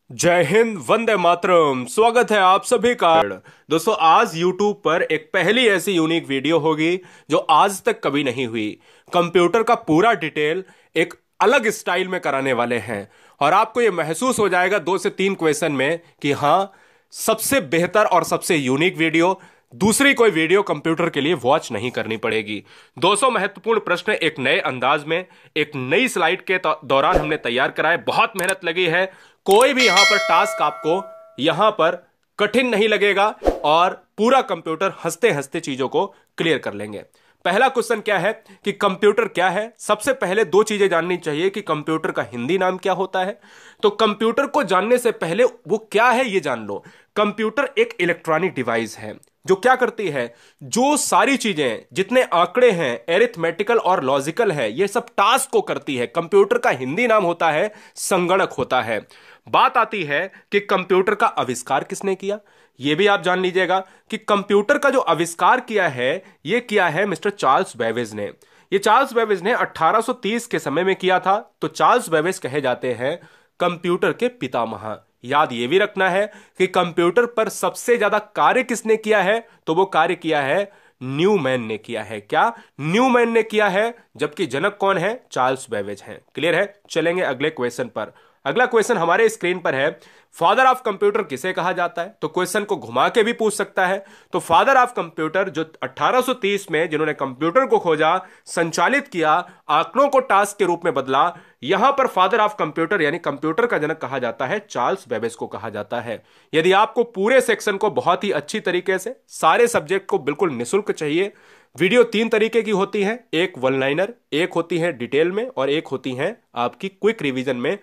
जय हिंद, वंदे मातरम। स्वागत है आप सभी का। दोस्तों, आज YouTube पर एक पहली ऐसी यूनिक वीडियो होगी जो आज तक कभी नहीं हुई। कंप्यूटर का पूरा डिटेल एक अलग स्टाइल में कराने वाले हैं और आपको यह महसूस हो जाएगा 2 से 3 क्वेश्चन में कि हां, सबसे बेहतर और सबसे यूनिक वीडियो दूसरी कोई वीडियो कंप्यूटर के लिए वॉच नहीं करनी पड़ेगी। 200 महत्वपूर्ण प्रश्न एक नए अंदाज में एक नई स्लाइड के दौरान हमने तैयार कराए। बहुत मेहनत लगी है। कोई भी यहां पर टास्क आपको यहां पर कठिन नहीं लगेगा और पूरा कंप्यूटर हंसते हंसते चीजों को क्लियर कर लेंगे। पहला क्वेश्चन क्या है कि कंप्यूटर क्या है। सबसे पहले 2 चीजें जाननी चाहिए कि कंप्यूटर का हिंदी नाम क्या होता है। तो कंप्यूटर को जानने से पहले वो क्या है ये जान लो। कंप्यूटर एक इलेक्ट्रॉनिक डिवाइस है जो क्या करती है, जो सारी चीजें जितने आंकड़े हैं एरिथमेटिकल और लॉजिकल है, ये सब टास्क को करती है। कंप्यूटर का हिंदी नाम होता है संगणक होता है। बात आती है कि कंप्यूटर का आविष्कार किसने किया, यह भी आप जान लीजिएगा कि कंप्यूटर का जो आविष्कार किया है यह किया है मिस्टर चार्ल्स बेबेज ने। यह चार्ल्स बेबेज ने 1830 के समय में किया था। तो चार्ल्स बेबेज कहे जाते हैं कंप्यूटर के पितामह। याद यह भी रखना है कि कंप्यूटर पर सबसे ज्यादा कार्य किसने किया है, तो वो कार्य किया है न्यूमैन ने किया है। क्या न्यूमैन ने किया है, जबकि जनक कौन है, चार्ल्स बेबेज हैं। क्लियर है। चलेंगे अगले क्वेश्चन पर। अगला क्वेश्चन हमारे स्क्रीन पर है, फादर ऑफ कंप्यूटर किसे कहा जाता है। तो क्वेश्चन को घुमा के भी पूछ सकता है। तो फादर ऑफ कंप्यूटर जो 1830 में जिन्होंने कंप्यूटर को खोजा, संचालित किया, आंकड़ों को टास्क के रूप में बदला, यहां पर फादर ऑफ कंप्यूटर यानी कंप्यूटर का जनक कहा जाता है, चार्ल्स बेबेज को कहा जाता है। यदि आपको पूरे सेक्शन को बहुत ही अच्छी तरीके से सारे सब्जेक्ट को बिल्कुल निःशुल्क चाहिए, वीडियो 3 तरीके की होती है। एक वन लाइनर, एक होती है डिटेल में और एक होती है आपकी क्विक रिवीजन में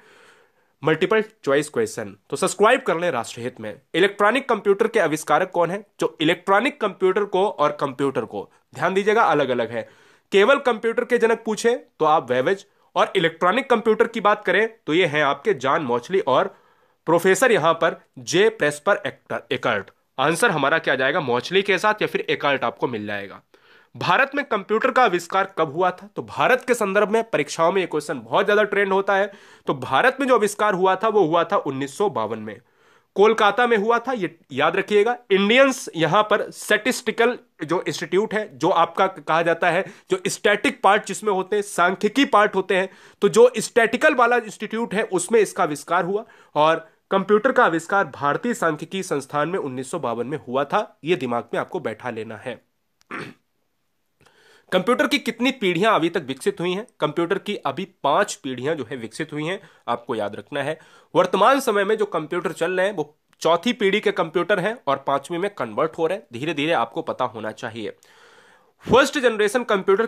मल्टीपल चॉइस क्वेश्चन। तो सब्सक्राइब कर लें राष्ट्रहित में। इलेक्ट्रॉनिक कंप्यूटर के आविष्कारक कौन है। जो इलेक्ट्रॉनिक कंप्यूटर को और कंप्यूटर को ध्यान दीजिएगा अलग अलग है। केवल कंप्यूटर के जनक पूछे तो आप बेबेज, और इलेक्ट्रॉनिक कंप्यूटर की बात करें तो ये हैं आपके जॉन मॉचली और प्रोफेसर यहां पर जे प्रेस्पर एकर्ट। आंसर हमारा क्या जाएगा, मॉचली के साथ या फिर एकर्ट आपको मिल जाएगा। भारत में कंप्यूटर का आविष्कार कब हुआ था। तो भारत के संदर्भ में परीक्षाओं में यह क्वेश्चन बहुत ज्यादा ट्रेंड होता है। तो भारत में जो आविष्कार हुआ था वो हुआ था 1952 में, कोलकाता में हुआ था। ये याद रखिएगा। इंडियंस यहां पर स्टैटिस्टिकल जो इंस्टीट्यूट है, जो आपका कहा जाता है जो स्टैटिक पार्ट जिसमें होते हैं, सांख्यिकी पार्ट होते हैं, तो जो स्टैटिकल वाला इंस्टीट्यूट है उसमें इसका आविष्कार हुआ। और कंप्यूटर का आविष्कार भारतीय सांख्यिकी संस्थान में 1952 में हुआ था। यह दिमाग में आपको बैठा लेना है। कंप्यूटर की कितनी पीढ़ियां अभी तक विकसित हुई हैं। कंप्यूटर की अभी 5 पीढ़ियां जो है विकसित हुई हैं, आपको याद रखना है। वर्तमान समय में जो कंप्यूटर चल रहे हैं वो चौथी पीढ़ी के कंप्यूटर हैं और 5वीं में कन्वर्ट हो रहे हैं। धीरे धीरे आपको पता होना चाहिए। फर्स्ट जनरेशन कंप्यूटर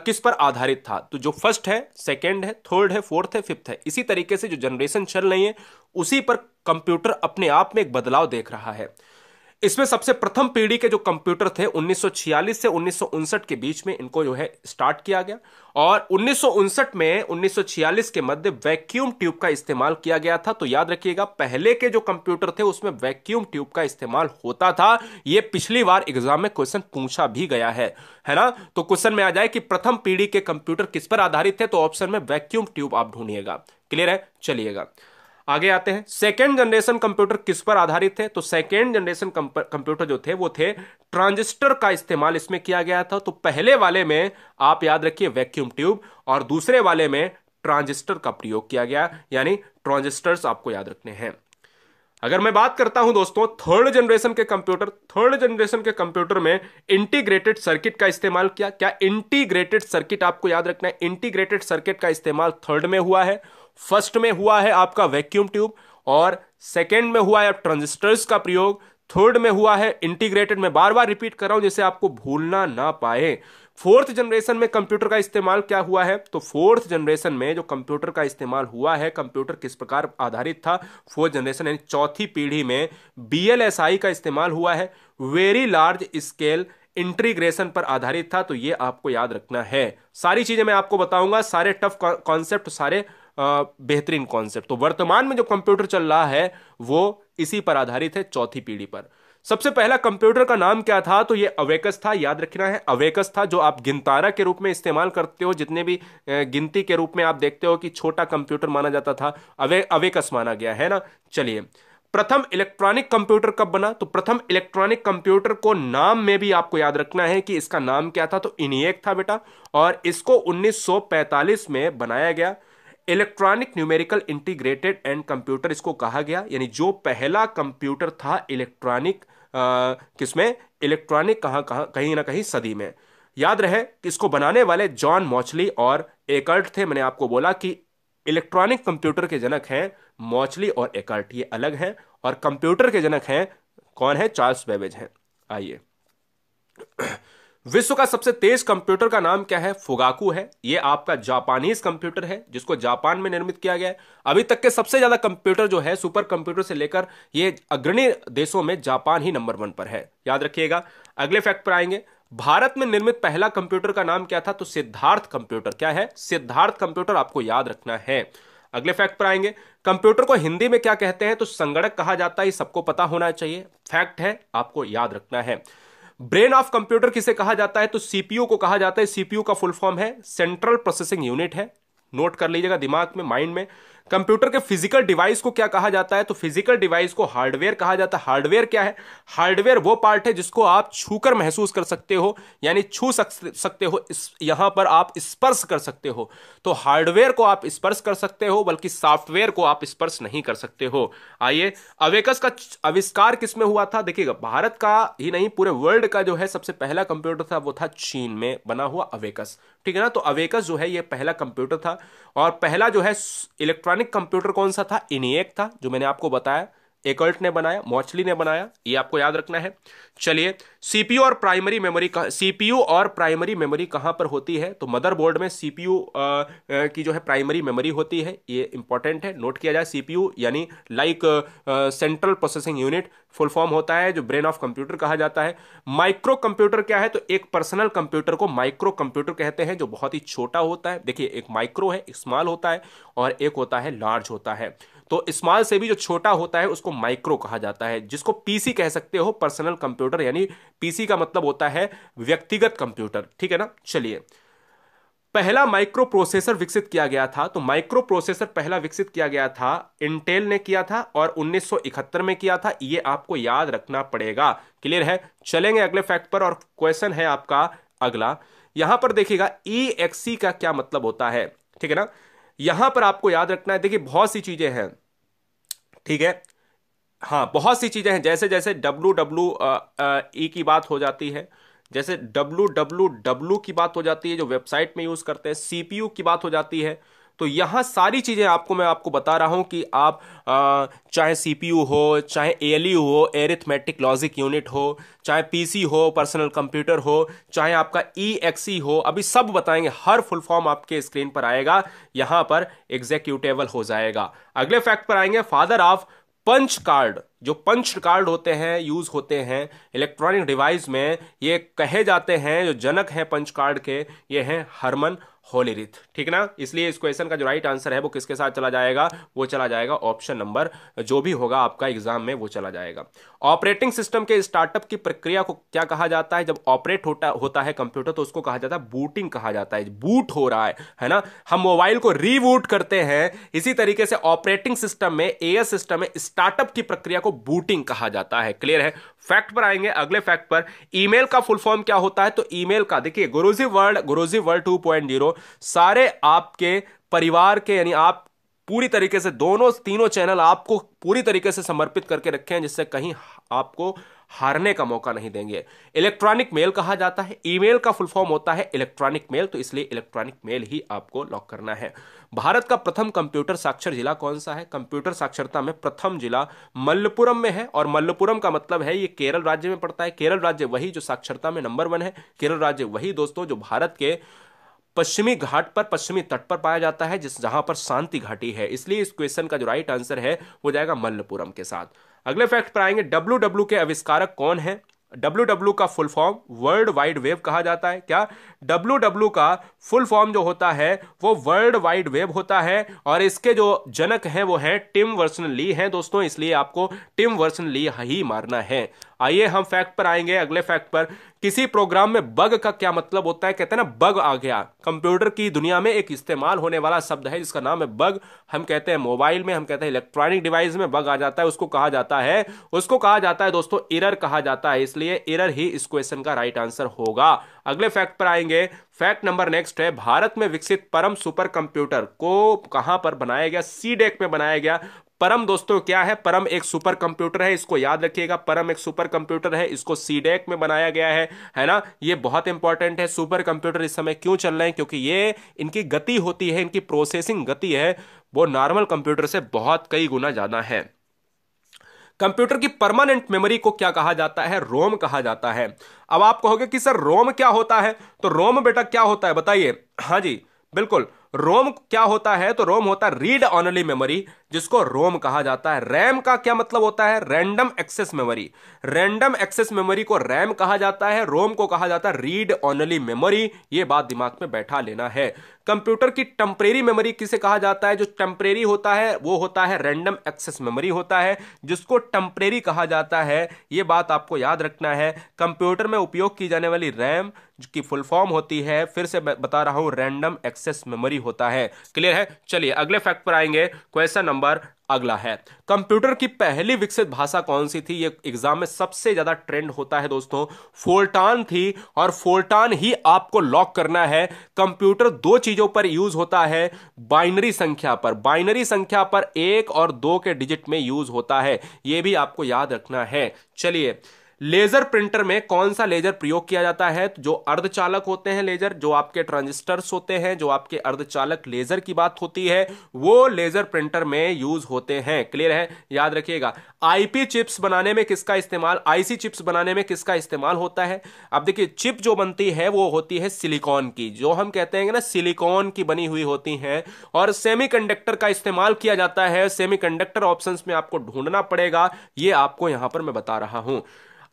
किस पर आधारित था। तो जो फर्स्ट है, सेकेंड है, थर्ड है, फोर्थ है, फिफ्थ है, इसी तरीके से जो जनरेशन चल रही है उसी पर कंप्यूटर अपने आप में एक बदलाव देख रहा है। इसमें सबसे प्रथम पीढ़ी के जो कंप्यूटर थे 1946 से 1959 के बीच में इनको जो है स्टार्ट किया गया। और 1946 के मध्य वैक्यूम ट्यूब का इस्तेमाल किया गया था। तो याद रखिएगा, पहले के जो कंप्यूटर थे उसमें वैक्यूम ट्यूब का इस्तेमाल होता था। यह पिछली बार एग्जाम में क्वेश्चन पूछा भी गया है ना। तो क्वेश्चन में आ जाए कि प्रथम पीढ़ी के कंप्यूटर किस पर आधारित थे, तो ऑप्शन में वैक्यूम ट्यूब आप ढूंढिएगा। क्लियर है। चलिएगा आगे आते हैं। सेकेंड जनरेशन कंप्यूटर किस पर आधारित थे। तो सेकेंड जनरेशन कंप्यूटर जो थे वो थे ट्रांजिस्टर का इस्तेमाल इसमें किया गया था। तो पहले वाले में आप याद रखिए वैक्यूम ट्यूब और दूसरे वाले में ट्रांजिस्टर का प्रयोग किया गया, यानी ट्रांजिस्टर्स आपको याद रखने हैं। अगर मैं बात करता हूं दोस्तों थर्ड जनरेशन के कंप्यूटर में इंटीग्रेटेड सर्किट का इस्तेमाल किया। क्या इंटीग्रेटेड सर्किट आपको याद रखना है। इंटीग्रेटेड सर्किट का इस्तेमाल थर्ड में हुआ है। फर्स्ट में हुआ है आपका वैक्यूम ट्यूब और सेकेंड में हुआ है ट्रांजिस्टर्स का प्रयोग। थर्ड में हुआ है इंटीग्रेटेड। में बार बार रिपीट कर रहा हूं जिससे आपको भूलना ना पाए। फोर्थ जनरेशन में कंप्यूटर का इस्तेमाल क्या हुआ है। तो फोर्थ जनरेशन में जो कंप्यूटर का इस्तेमाल हुआ है, कंप्यूटर किस प्रकार आधारित था। फोर्थ जनरेशन यानी चौथी पीढ़ी में बीएलएसआई का इस्तेमाल हुआ है, वेरी लार्ज स्केल इंटीग्रेशन पर आधारित था। तो ये आपको याद रखना है। सारी चीजें मैं आपको बताऊंगा, सारे टफ कॉन्सेप्ट, सारे बेहतरीन कॉन्सेप्ट। तो वर्तमान में जो कंप्यूटर चल रहा है वो इसी पर आधारित है, चौथी पीढ़ी पर। सबसे पहला कंप्यूटर का नाम क्या था? तो ये अवेकस था, याद रखना है, अवेकस था, जो आप गिनतारा के रूप में इस्तेमाल करते हो, जितने भी गिनती के रूप में आप देखते हो कि छोटा कंप्यूटर माना जाता था, अवेकस माना गया है ना। चलिए, प्रथम इलेक्ट्रॉनिक कंप्यूटर कब बना? तो प्रथम इलेक्ट्रॉनिक कंप्यूटर को नाम में भी आपको याद रखना है कि इसका नाम क्या था, तो इनिएक था बेटा, और इसको 1945 में बनाया गया। Electronic numerical integrated and computer इसको कहा गया, यानी जो पहला कंप्यूटर था इलेक्ट्रॉनिक, किसमें? इलेक्ट्रॉनिक, कहां कहां, कहीं ना कहीं सदी में। याद रहे कि इसको बनाने वाले जॉन मॉचली और एकर्ट थे। मैंने आपको बोला कि इलेक्ट्रॉनिक कंप्यूटर के जनक हैं मॉचली और एकर्ट, ये अलग हैं, और कंप्यूटर के जनक हैं कौन है? चार्ल्स बेबेज हैं। आइए, विश्व का सबसे तेज कंप्यूटर का नाम क्या है? फुगाकू है। ये आपका जापानीज कंप्यूटर है, जिसको जापान में निर्मित किया गया है। अभी तक के सबसे ज्यादा कंप्यूटर जो है, सुपर कंप्यूटर से लेकर, ये अग्रणी देशों में जापान ही नंबर 1 पर है, याद रखिएगा। अगले फैक्ट पर आएंगे। भारत में निर्मित पहला कंप्यूटर का नाम क्या था? तो सिद्धार्थ कंप्यूटर। क्या है? सिद्धार्थ कंप्यूटर, आपको याद रखना है। अगले फैक्ट पर आएंगे। कंप्यूटर को हिंदी में क्या कहते हैं? तो संगणक कहा जाता है, ये सबको पता होना चाहिए, फैक्ट है, आपको याद रखना है। ब्रेन ऑफ कंप्यूटर किसे कहा जाता है? तो सीपीयू को कहा जाता है। सीपीयू का फुल फॉर्म है सेंट्रल प्रोसेसिंग यूनिट है, नोट कर लीजिएगा दिमाग में, माइंड में। कंप्यूटर के फिजिकल डिवाइस को क्या कहा जाता है? तो फिजिकल डिवाइस को हार्डवेयर कहा जाता है। हार्डवेयर क्या है? हार्डवेयर वो पार्ट है जिसको आप छूकर महसूस कर सकते हो, यानी छू सकते हो, यहां पर आप स्पर्श कर सकते हो। तो हार्डवेयर को आप स्पर्श कर सकते हो, बल्कि सॉफ्टवेयर को आप स्पर्श नहीं कर सकते हो। आइए, अवेकस का आविष्कार किसमें हुआ था? देखिएगा, भारत का ही नहीं, पूरे वर्ल्ड का जो है सबसे पहला कंप्यूटर था वो था चीन में बना हुआ अवेकस, ठीक है ना। तो अवेकस जो है ये पहला कंप्यूटर था। और पहला जो है इलेक्ट्रॉनिक कंप्यूटर कौन सा था? इनिएक था, जो मैंने आपको बताया, एकर्ट ने बनाया, मॉचली ने बनाया, ये आपको याद रखना है। चलिए, सीपीयू और प्राइमरी मेमोरी का, सीपीयू और प्राइमरी मेमोरी कहां पर होती है? तो मदरबोर्ड में सीपीयू की जो है प्राइमरी मेमोरी होती है, ये इंपॉर्टेंट है, नोट किया जाए। सीपीयू यानी like central processing unit full form होता है, जो ब्रेन ऑफ कंप्यूटर कहा जाता है। माइक्रो कंप्यूटर क्या है? तो एक पर्सनल कंप्यूटर को माइक्रो कंप्यूटर कहते हैं, जो बहुत ही छोटा होता है। देखिए, एक माइक्रो है, एक स्मॉल होता है, और एक होता है लार्ज होता है। तो स्मॉल से भी जो छोटा होता है उसको माइक्रो कहा जाता है, जिसको पीसी कह सकते हो, पर्सनल कंप्यूटर, यानी पीसी का मतलब होता है व्यक्तिगत कंप्यूटर, ठीक है ना। चलिए, पहला माइक्रो प्रोसेसर विकसित किया गया था, तो माइक्रो प्रोसेसर पहला विकसित किया गया था इंटेल ने किया था, और 1971 में किया था, ये आपको याद रखना पड़ेगा। क्लियर है? चलेंगे अगले फैक्ट पर, और क्वेश्चन है आपका अगला। यहां पर देखिएगा, EXE का क्या मतलब होता है, ठीक है ना। यहां पर आपको याद रखना है, देखिए बहुत सी चीजें हैं, ठीक है, हाँ बहुत सी चीजें हैं, जैसे जैसे WWE की बात हो जाती है, जैसे WWW की बात हो जाती है, जो वेबसाइट में यूज करते हैं, CPU की बात हो जाती है। तो यहां सारी चीजें मैं आपको बता रहा हूं कि आप चाहे CPU हो, चाहे ALU हो, एरिथमेटिक लॉजिक यूनिट हो, चाहे PC हो, पर्सनल कंप्यूटर हो, चाहे आपका EXE हो, अभी सब बताएंगे, हर फुल फॉर्म आपके स्क्रीन पर आएगा, यहां पर एग्जीक्यूटेबल हो जाएगा। अगले फैक्ट पर आएंगे, फादर ऑफ पंच कार्ड, जो पंच कार्ड होते हैं, यूज होते हैं इलेक्ट्रॉनिक डिवाइस में, ये कहे जाते हैं, जो जनक हैं पंच कार्ड के, ये हैं हरमन होलीरिथ, ठीक ना। इसलिए इस क्वेश्चन का जो राइट आंसर है वो किसके साथ चला जाएगा? वो चला जाएगा ऑप्शन नंबर, जो भी होगा आपका एग्जाम में वो चला जाएगा। ऑपरेटिंग सिस्टम के स्टार्टअप की प्रक्रिया को क्या कहा जाता है? जब ऑपरेट होता है कंप्यूटर, तो उसको कहा जाता है बूटिंग कहा जाता है। बूट हो रहा है ना, हम मोबाइल को रीबूट करते हैं, इसी तरीके से ऑपरेटिंग सिस्टम में, AS सिस्टम में स्टार्टअप की प्रक्रिया को बूटिंग कहा जाता है। क्लियर है? फैक्ट पर आएंगे, अगले फैक्ट पर। ईमेल का फुल फॉर्म क्या होता है? तो ईमेल का देखिए, गुरुजी वर्ल्ड 2.0 सारे आपके परिवार के, यानी आप पूरी तरीके से तीनों चैनल आपको पूरी तरीके से समर्पित करके रखे हैं, जिससे कहीं आपको हारने का मौका नहीं देंगे। इलेक्ट्रॉनिक मेल कहा जाता है, ईमेल का फुल फॉर्म होता है इलेक्ट्रॉनिक मेल, तो इसलिए इलेक्ट्रॉनिक मेल ही आपको लॉक करना है। भारत का प्रथम कंप्यूटर साक्षर जिला कौन सा है? कंप्यूटर साक्षरता में प्रथम जिला मल्लपुरम में है, और मल्लपुरम का मतलब है ये केरल राज्य में पड़ता है। केरल राज्य वही जो साक्षरता में नंबर 1 है, केरल राज्य वही दोस्तों जो भारत के पश्चिमी घाट पर, पश्चिमी तट पर पाया जाता है, जहां पर शांति घाटी है, इसलिए इस क्वेश्चन का जो राइट आंसर है वो जाएगा मल्लपुरम के साथ। अगले फैक्ट पर आएंगे, WW के आविष्कारक कौन है? WW का full form world wide web कहा जाता है। क्या? WW का फुल फॉर्म जो होता है वो वर्ल्ड वाइड वेब होता है, और इसके जो जनक हैं वो हैं टिम वर्सन-ली हैं दोस्तों, इसलिए आपको टिम वर्सन-ली ही मारना है। आइए हम फैक्ट पर आएंगे, अगले फैक्ट पर। किसी प्रोग्राम में बग का क्या मतलब होता है? कहते हैं ना बग आ गया। कंप्यूटर की दुनिया में एक इस्तेमाल होने वाला शब्द है जिसका नाम है बग। हम कहते हैं मोबाइल में, हम कहते हैं इलेक्ट्रॉनिक डिवाइस में बग आ जाता है, उसको कहा जाता है दोस्तों एरर कहा जाता है, इसलिए एरर ही इस क्वेश्चन का राइट आंसर होगा। अगले फैक्ट पर आएंगे। फैक्ट नंबर नेक्स्ट है, भारत में विकसित परम सुपर कंप्यूटर को कहां पर बनाया गया? सीडेक में बनाया गया। परम दोस्तों क्या है? परम एक सुपर कंप्यूटर है, इसको याद रखिएगा। परम एक सुपर कंप्यूटर है, इसको सीडेक में बनाया गया है ना। ये बहुत इंपॉर्टेंट है। सुपर कंप्यूटर इस समय क्यों चल रहे हैं? क्योंकि ये इनकी गति होती है, इनकी प्रोसेसिंग गति है वो नॉर्मल कंप्यूटर से बहुत कई गुना ज्यादा है। कंप्यूटर की परमानेंट मेमोरी को क्या कहा जाता है? रोम कहा जाता है। अब आप कहोगे कि सर रोम क्या होता है? तो रोम बेटा क्या होता है बताइए। हाँ जी बिल्कुल, रोम क्या होता है? तो रोम होता है रीड ऑनली मेमोरी, जिसको रोम कहा जाता है। रैम का क्या मतलब होता है? Random access memory. Random access memory को रैम कहा जाता है, रोम को कहा जाता है रीड ऑनली मेमोरी। यह बात दिमाग में बैठा लेना है। कंप्यूटर की टेम्परेरी मेमोरी किसे कहा जाता है? जो टेम्परेरी होता है वो होता है रैंडम एक्सेस मेमोरी होता है, जिसको टेम्परेरी कहा जाता है। यह बात आपको याद रखना है। कंप्यूटर में उपयोग की जाने वाली रैम की फुल फॉर्म होती है, फिर से बता रहा हूं, रैंडम एक्सेस मेमोरी होता है। क्लियर है? चलिए अगले फैक्ट पर आएंगे। क्वेश्चन नंबर अगला है, कंप्यूटर की पहली विकसित भाषा कौन सी थी? ये एग्जाम में सबसे ज्यादा ट्रेंड होता है दोस्तों। फोर्टान थी, और फोर्टान ही आपको लॉक करना है। कंप्यूटर दो चीजों पर यूज होता है, बाइनरी संख्या पर, बाइनरी संख्या पर 1 और 2 के डिजिट में यूज होता है, यह भी आपको याद रखना है। चलिए, लेजर प्रिंटर में कौन सा लेजर प्रयोग किया जाता है? जो अर्धचालक होते हैं लेजर, जो आपके ट्रांजिस्टर्स होते हैं, जो आपके अर्धचालक लेजर की बात होती है, वो लेजर प्रिंटर में यूज होते हैं। क्लियर है? याद रखिएगा। आईपी चिप्स बनाने में किसका इस्तेमाल, आईसी चिप्स बनाने में किसका इस्तेमाल होता है? अब देखिए, चिप जो बनती है वो होती है सिलिकॉन की, जो हम कहते हैं ना सिलिकॉन की बनी हुई होती हैं, और सेमीकंडक्टर का इस्तेमाल किया जाता है। सेमीकंडक्टर ऑप्शंस में आपको ढूंढना पड़ेगा, ये आपको यहां पर मैं बता रहा हूं।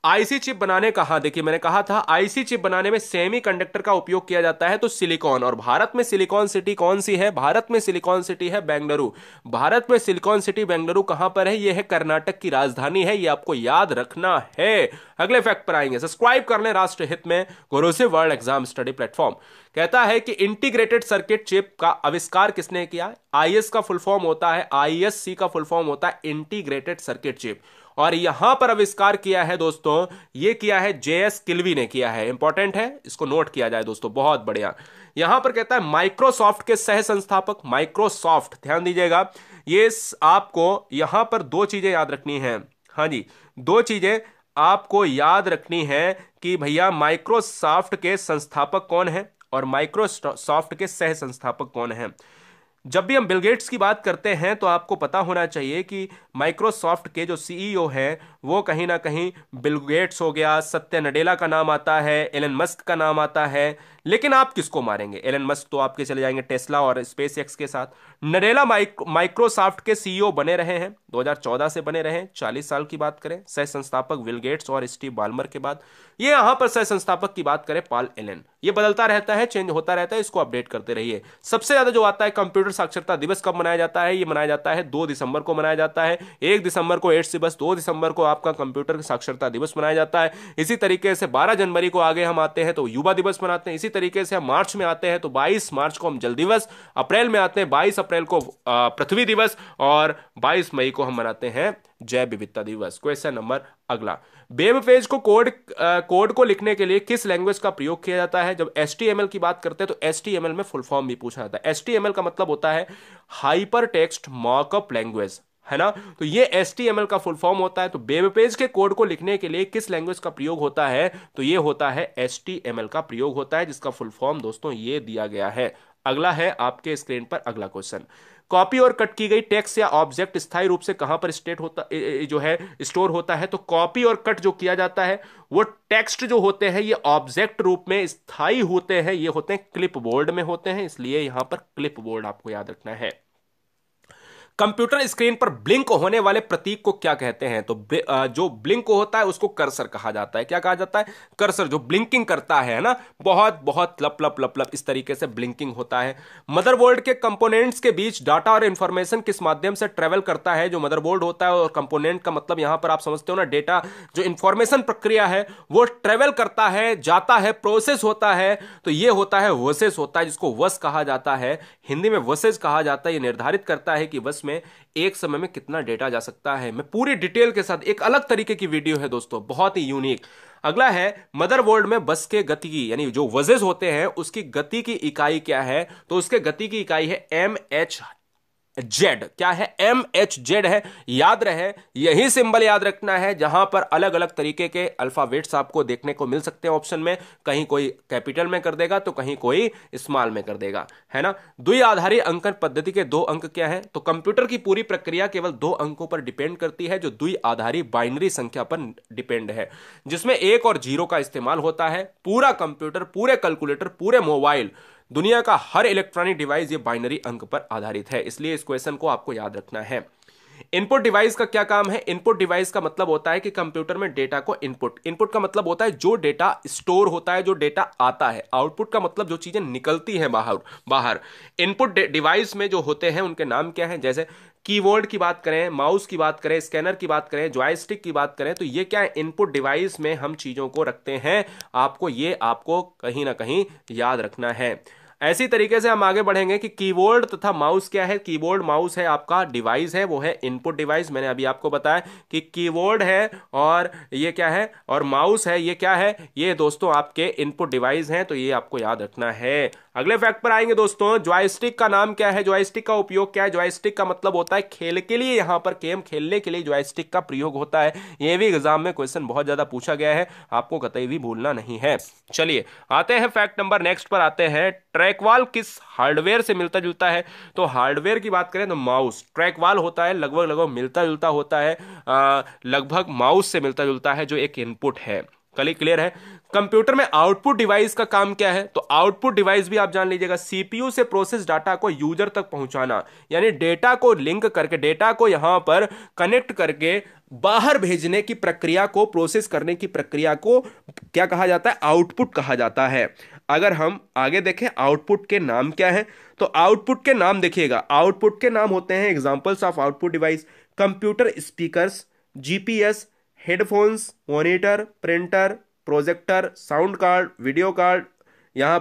आईसी चिप बनाने का, हाँ देखिए मैंने कहा था आईसी चिप बनाने में सेमीकंडक्टर का उपयोग किया जाता है, तो सिलिकॉन। और भारत में सिलिकॉन सिटी कौन सी है? भारत में सिलिकॉन सिटी है बेंगलुरु। भारत में सिलिकॉन सिटी बेंगलुरु कहां पर है? यह है कर्नाटक की राजधानी है, यह आपको याद रखना है। अगले फैक्ट पर आएंगे। सब्सक्राइब कर लें राष्ट्र हित में गुरु से वर्ल्ड एग्जाम स्टडी प्लेटफॉर्म। कहता है कि इंटीग्रेटेड सर्किट चिप का आविष्कार किसने किया? आईएस का फुल फॉर्म होता है, आईएससी का फुल फॉर्म होता है इंटीग्रेटेड सर्किट चिप, और यहां पर आविष्कार किया है दोस्तों, ये किया है जेएस किल्वी ने किया है। इंपॉर्टेंट है, इसको नोट किया जाए दोस्तों, बहुत बढ़िया। यहां पर कहता है माइक्रोसॉफ्ट के सह संस्थापक, माइक्रोसॉफ्ट, ध्यान दीजिएगा, ये आपको यहां पर दो चीजें याद रखनी है। हाँ जी, दो चीजें आपको याद रखनी है कि भैया माइक्रोसॉफ्ट के संस्थापक कौन है और माइक्रोसॉफ्ट के सह संस्थापक कौन है। जब भी हम बिल गेट्स की बात करते हैं तो आपको पता होना चाहिए कि माइक्रोसॉफ्ट के जो सीईओ हैं वो कहीं ना कहीं बिल गेट्स हो गया, सत्य नडेला का नाम आता है, एलन मस्क का नाम आता है। लेकिन आप किसको मारेंगे? एलन मस्क तो आपके चले जाएंगे टेस्ला और स्पेस एक्स के साथ। नडेला माइक्रोसॉफ्ट के सीईओ बने रहे हैं, 2014 से बने रहे हैं, 40 साल की बात करें। सह संस्थापक बिल गेट्स और स्टीव बाल्मर के बाद ये यहां पर सह संस्थापक की बात करें पॉल एलन। ये बदलता रहता है, चेंज होता रहता है, इसको अपडेट करते रहिए। सबसे ज्यादा जो आता है, कंप्यूटर साक्षरता दिवस कब मनाया जाता है? ये मनाया जाता है 2 दिसंबर को मनाया जाता है। 1 दिसंबर को एड्स दिवस, 2 दिसंबर को आपका कंप्यूटर साक्षरता दिवस मनाया जाता है। इसी तरीके से 12 जनवरी को आगे हम आते हैं तो युवा दिवस मनाते हैं। इसी तरीके से हम मार्च में आते हैं तो 22 मार्च को हम जल दिवस, अप्रैल में आते हैं 22 अप्रैल को पृथ्वी दिवस, और 22 मई को हम मनाते हैं जैव विविधता दिवस। क्वेश्चन नंबर अगला, वेब पेज को कोड को लिखने के लिए किस लैंग्वेज का प्रयोग किया जाता है? जब HTML की बात करते हैं तो HTML में फुल फॉर्म भी पूछा जाता है। HTML का मतलब होता है हाइपर टेक्स्ट मार्कअप लैंग्वेज, है ना। तो ये HTML का फुल फॉर्म होता है। तो वेब पेज के कोड को लिखने के लिए किस लैंग्वेज का प्रयोग होता है? तो ये होता है HTML का प्रयोग होता है, जिसका फुल फॉर्म दोस्तों ये दिया गया है। अगला है आपके स्क्रीन पर अगला क्वेश्चन, कॉपी और कट की गई टेक्स्ट या ऑब्जेक्ट स्थायी रूप से कहां पर स्टोर होता है? तो कॉपी और कट जो किया जाता है वो टेक्स्ट जो होते हैं ये ऑब्जेक्ट रूप में स्थायी होते हैं, ये होते हैं क्लिपबोर्ड में होते हैं, इसलिए यहां पर क्लिपबोर्ड आपको याद रखना है। कंप्यूटर स्क्रीन पर ब्लिंक होने वाले प्रतीक को क्या कहते हैं? तो जो ब्लिंक होता है उसको कर्सर कहा जाता है। क्या कहा जाता है? कर्सर, जो ब्लिंकिंग करता है ना, बहुत बहुत लप लप लप लप इस तरीके से ब्लिंकिंग होता है। मदरबोर्ड के कंपोनेंट्स के बीच डाटा और इंफॉर्मेशन किस माध्यम से ट्रेवल करता है? जो मदरबोर्ड होता है, और कंपोनेंट का मतलब यहां पर आप समझते हो ना, डेटा, जो इंफॉर्मेशन प्रक्रिया है वो ट्रेवल करता है, जाता है, प्रोसेस होता है, तो ये होता है वसेस होता है, जिसको वस कहा जाता है, हिंदी में वसेस कहा जाता है। ये निर्धारित करता है कि वस में एक समय में कितना डेटा जा सकता है। मैं पूरी डिटेल के साथ, एक अलग तरीके की वीडियो है दोस्तों, बहुत ही यूनिक। अगला है मदरबोर्ड में बस के गति की, यानी जो वजेस होते हैं उसकी गति की इकाई क्या है? तो उसके गति की इकाई है MHz। क्या है? MHz है। याद रहे, यही सिंबल याद रखना है, जहां पर अलग अलग तरीके के अल्फाबेट्स आपको देखने को मिल सकते हैं ऑप्शन में। कहीं कोई कैपिटल में कर देगा तो कहीं कोई स्मॉल में कर देगा, है ना। द्विआधारी अंकन पद्धति के 2 अंक क्या है? तो कंप्यूटर की पूरी प्रक्रिया केवल 2 अंकों पर डिपेंड करती है, जो द्विआधारी बाइनरी संख्या पर डिपेंड है, जिसमें 1 और 0 का इस्तेमाल होता है। पूरा कंप्यूटर, पूरे कैलकुलेटर, पूरे मोबाइल, दुनिया का हर इलेक्ट्रॉनिक डिवाइस ये बाइनरी अंक पर आधारित है। इसलिए इस क्वेश्चन को आपको याद रखना है। इनपुट डिवाइस का क्या काम है? इनपुट डिवाइस का मतलब होता है कि कंप्यूटर में डेटा को इनपुट का मतलब होता है जो डेटा स्टोर होता है, जो डेटा आता है। आउटपुट का मतलब जो चीजें निकलती हैं बाहर। इनपुट डिवाइस में जो होते हैं उनके नाम क्या हैं? जैसे कीबोर्ड की बात करें, माउस की बात करें, स्कैनर की बात करें, जॉयस्टिक की बात करें, तो ये क्या है? इनपुट डिवाइस में हम चीजों को रखते हैं। आपको कहीं ना कहीं याद रखना है। ऐसी तरीके से हम आगे बढ़ेंगे कि कीबोर्ड तथा माउस क्या है? कीबोर्ड माउस है आपका डिवाइस है, वो है इनपुट डिवाइस। मैंने अभी आपको बताया कि कीबोर्ड है और ये क्या है, और माउस है, ये क्या है? ये दोस्तों आपके इनपुट डिवाइस हैं, तो ये आपको याद रखना है। अगले फैक्ट पर आएंगे दोस्तों। जॉयस्टिक का नाम क्या है? जॉयस्टिक का उपयोग क्या है? जॉयस्टिक का मतलब होता है खेल के लिए, यहां पर गेम खेलने के लिए जॉयस्टिक का प्रयोग होता है। ये भी एग्जाम में क्वेश्चन बहुत ज्यादा पूछा गया है, आपको कतई भी भूलना नहीं है। चलिए आते हैं फैक्ट नंबर नेक्स्ट पर आते हैं। ट्रैकवॉल किस हार्डवेयर से मिलता जुलता है? तो हार्डवेयर की बात करें तो माउस। ट्रैकवॉल होता है लगभग मिलता जुलता होता है, लगभग माउस से मिलता जुलता है, जो एक इनपुट है। कल क्लियर है। कंप्यूटर में आउटपुट डिवाइस का काम क्या है? तो आउटपुट डिवाइस भी आप जान लीजिएगा, सीपीयू से प्रोसेस डाटा को यूजर तक पहुंचाना, यानी डेटा को लिंक करके, डेटा को यहां पर कनेक्ट करके बाहर भेजने की प्रक्रिया को, प्रोसेस करने की प्रक्रिया को क्या कहा जाता है? आउटपुट कहा जाता है। अगर हम आगे देखें आउटपुट के नाम क्या है, तो आउटपुट के नाम देखिएगा, आउटपुट के नाम होते हैं, examples of output device, computer speakers, GPS, headphones, monitor, printer, projector, sound card, video card, यहां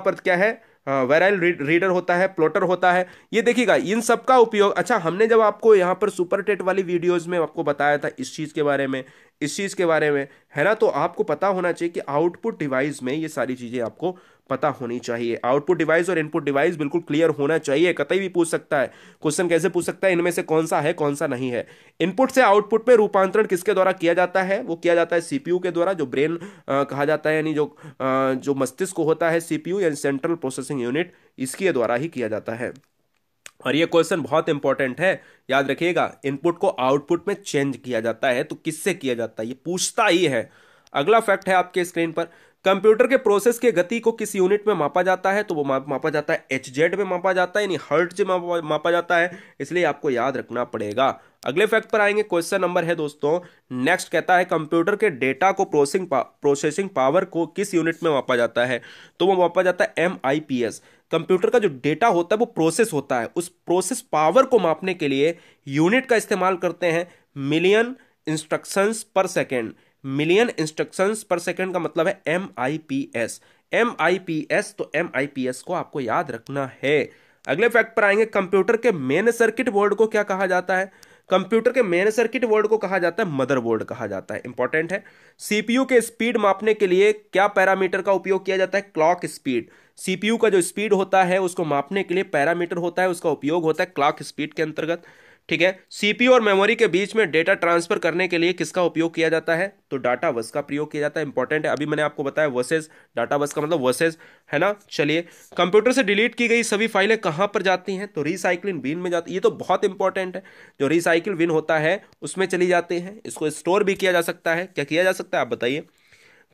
पर क्या है? वायरल रीडर होता है, प्लॉटर होता है। ये देखिएगा इन सब का उपयोग। अच्छा, हमने जब आपको यहां पर सुपर टेट वाली वीडियोस में आपको बताया था इस चीज के बारे में, इस चीज के बारे में, है ना, तो आपको पता होना चाहिए कि आउटपुट डिवाइस में ये सारी चीजें आपको पता होनी चाहिए। आउटपुट डिवाइस और इनपुट डिवाइस बिल्कुल क्लियर होना चाहिए। कतई भी पूछ सकता है क्वेश्चन, कैसे पूछ सकता है? इनमें से कौन सा है, कौन सा नहीं है। इनपुट से आउटपुट में रूपांतरण किसके द्वारा किया जाता है? वो किया जाता है सीपीयू के द्वारा, जो ब्रेन कहा जाता है, यानी जो मस्तिष्क होता है, सीपीयू यानी सेंट्रल प्रोसेसिंग यूनिट, इसके द्वारा ही किया जाता है। और ये क्वेश्चन बहुत इंपॉर्टेंट है, याद रखिएगा। इनपुट को आउटपुट में चेंज किया जाता है, तो किससे किया जाता है? ये पूछता ही है। अगला फैक्ट है आपके स्क्रीन पर। कंप्यूटर के प्रोसेस के गति को किस यूनिट में मापा जाता है? तो वो मापा जाता है HZ में मापा जाता है, यानी हर्ट्ज में मापा जाता है। इसलिए आपको याद रखना पड़ेगा। अगले फैक्ट पर आएंगे। क्वेश्चन नंबर है दोस्तों नेक्स्ट, कहता है कंप्यूटर के डेटा को प्रोसेसिंग पावर को किस यूनिट में मापा जाता है? तो वो मापा जाता है MIPS। कंप्यूटर का जो डेटा होता है वो प्रोसेस होता है, उस प्रोसेस पावर को मापने के लिए यूनिट का इस्तेमाल करते हैं मिलियन इंस्ट्रक्शंस पर सेकेंड। मिलियन इंस्ट्रक्शंस पर सेकेंड का मतलब है MIPS। MIPS, तो MIPS को आपको याद रखना है। अगले फैक्ट पर आएंगे। कंप्यूटर के मेन सर्किट बोर्ड को क्या कहा जाता है? कंप्यूटर के मेन सर्किट बोर्ड को कहा जाता है मदरबोर्ड कहा जाता है। इंपॉर्टेंट है। सीपीयू के स्पीड मापने के लिए क्या पैरामीटर का उपयोग किया जाता है? Clock speed. सीपीयू का जो स्पीड होता है उसको मापने के लिए पैरामीटर होता है, उसका उपयोग होता है क्लॉक स्पीड के अंतर्गत। ठीक है। सीपीयू और मेमोरी के बीच में डेटा ट्रांसफर करने के लिए किसका उपयोग किया जाता है? तो डाटा बस का प्रयोग किया जाता है। इंपॉर्टेंट है, अभी मैंने आपको बताया वर्सेस, डाटा बस का मतलब वर्सेस, है ना। चलिए, कंप्यूटर से डिलीट की गई सभी फाइलें कहां पर जाती हैं? तो रिसाइकलिंग बिन में जाती है। ये तो बहुत इंपॉर्टेंट है। जो रिसाइकिल बिन होता है उसमें चली जाती है। इसको स्टोर भी किया जा सकता है। क्या किया जा सकता है आप बताइए?